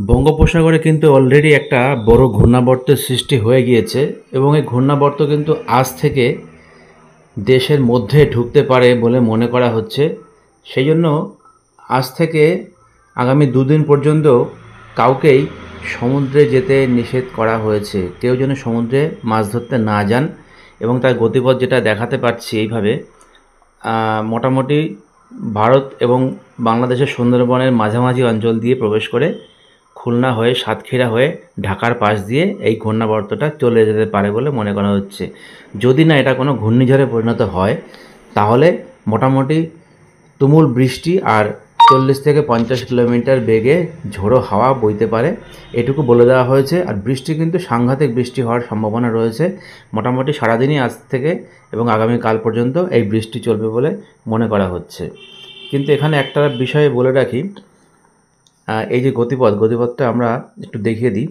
বঙ্গোপসাগরে কিন্তু অলরেডি একটা বড় ঘূর্ণাবর্তের সৃষ্টি হয়ে গিয়েছে এবং এই ঘূর্ণাবর্ত কিন্তু আজ থেকে দেশের মধ্যে ঢুকতে পারে বলে মনে করা হচ্ছে। সেই জন্য আজ থেকে আগামী দুদিন পর্যন্ত কাউকেই সমুদ্রে যেতে নিষেধ করা হয়েছে। কেউ যেন সমুদ্রে মাছ ধরতে না যান এবং তার গতিপথ যেটা দেখাতে পারছি এইভাবে মোটামুটি ভারত এবং বাংলাদেশের সুন্দরবনের মাঝামাঝি অঞ্চল দিয়ে প্রবেশ করে খুলনা হয়ে সাতক্ষীরা হয়ে ঢাকার পাশ দিয়ে এই ঘূর্ণাবর্তটা চলে যেতে পারে বলে মনে করা হচ্ছে। যদি না এটা কোনো ঘূর্ণিঝড়ে পরিণত হয় তাহলে মোটামুটি তুমুল বৃষ্টি আর 40 থেকে 50 কিলোমিটার বেগে ঝোড়ো হাওয়া বইতে পারে, এটুকু বলে দেওয়া হয়েছে। আর বৃষ্টি কিন্তু সাংঘাতিক বৃষ্টি হওয়ার সম্ভাবনা রয়েছে। মোটামুটি সারাদিনই আজ থেকে এবং আগামীকাল পর্যন্ত এই বৃষ্টি চলবে বলে মনে করা হচ্ছে। কিন্তু এখানে একটা বিষয় বলে রাখি, এই যে গতিপথটা আমরা একটু দেখিয়ে দিই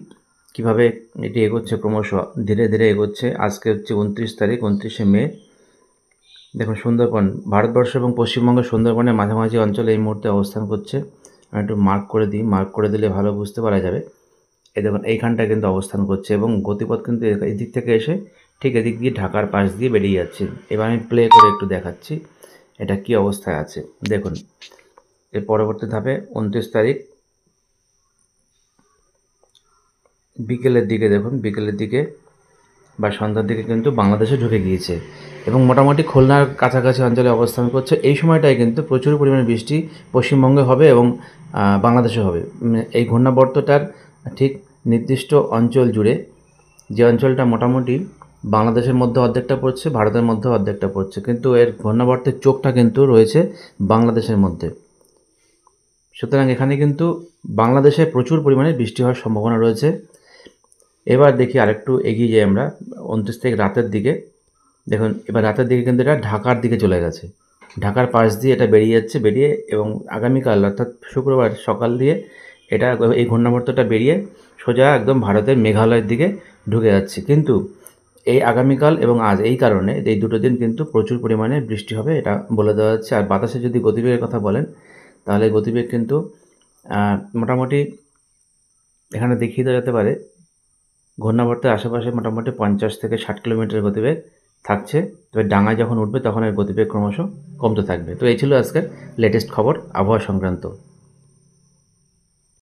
কীভাবে এটি এগোচ্ছে, ক্রমশ ধীরে ধীরে এগোচ্ছে। আজকে হচ্ছে 29 তারিখ, 29শে মে। দেখুন সুন্দরবন, ভারতবর্ষ এবং পশ্চিমবঙ্গের সুন্দরবনের মাঝামাঝি অঞ্চলে এই মুহূর্তে অবস্থান করছে। আমি একটু মার্ক করে দিই, মার্ক করে দিলে ভালো বুঝতে পারা যাবে। এই দেখুন এইখানটায় কিন্তু অবস্থান করছে এবং গতিপথ কিন্তু এদিক থেকে এসে ঠিক এদিক দিয়ে ঢাকার পাশ দিয়ে বেরিয়ে যাচ্ছে। এবার আমি প্লে করে একটু দেখাচ্ছি এটা কী অবস্থায় আছে। দেখুন এর পরবর্তী ধাপে 29 তারিখ বিকেলের দিকে, দেখুন বিকেলের দিকে বা সন্ধ্যার দিকে কিন্তু বাংলাদেশে ঢুকে গিয়েছে এবং মোটামুটি খুলনার কাছাকাছি অঞ্চলে অবস্থান করছে। এই সময়টায় কিন্তু প্রচুর পরিমাণে বৃষ্টি পশ্চিমবঙ্গে হবে এবং বাংলাদেশে হবে। এই ঘূর্ণাবর্তটার ঠিক নির্দিষ্ট অঞ্চল জুড়ে, যে অঞ্চলটা মোটামুটি বাংলাদেশের মধ্যে অর্ধেকটা পড়ছে, ভারতের মধ্যে অর্ধেকটা পড়ছে, কিন্তু এর ঘূর্ণাবর্তের চোখটা কিন্তু রয়েছে বাংলাদেশের মধ্যে। সুতরাং এখানে কিন্তু বাংলাদেশে প্রচুর পরিমাণে বৃষ্টি হওয়ার সম্ভাবনা রয়েছে। এবার দেখি আরেকটু এগিয়ে যাই আমরা 29 তারিখ রাতের দিকে। দেখুন এবার রাতের দিকে কিন্তু এটা ঢাকার দিকে চলে গেছে, ঢাকার পাশ দিয়ে এটা বেরিয়ে যাচ্ছে, বেরিয়ে এবং আগামীকাল অর্থাৎ শুক্রবার সকাল দিয়ে এটা এই ঘূর্ণাবর্তটা বেরিয়ে সোজা একদম ভারতের মেঘালয়ের দিকে ঢুকে যাচ্ছে। কিন্তু এই আগামীকাল এবং আজ এই কারণে এই দুটো দিন কিন্তু প্রচুর পরিমাণে বৃষ্টি হবে এটা বলে দেওয়া যাচ্ছে। আর বাতাসে যদি গতিবেগের কথা বলেন তাহলে গতিবেগ কিন্তু মোটামুটি এখানে দেখিয়ে দেওয়া যেতে পারে ঘূর্ণাবর্তের আশেপাশে মোটামুটি 50 থেকে 60 কিলোমিটার গতিবেগ থাকছে। তবে ডাঙায় যখন উঠবে তখন এর গতিবেগ ক্রমশ কমতে থাকবে। তো এই ছিল আজকের লেটেস্ট খবর আবহাওয়া সংক্রান্ত।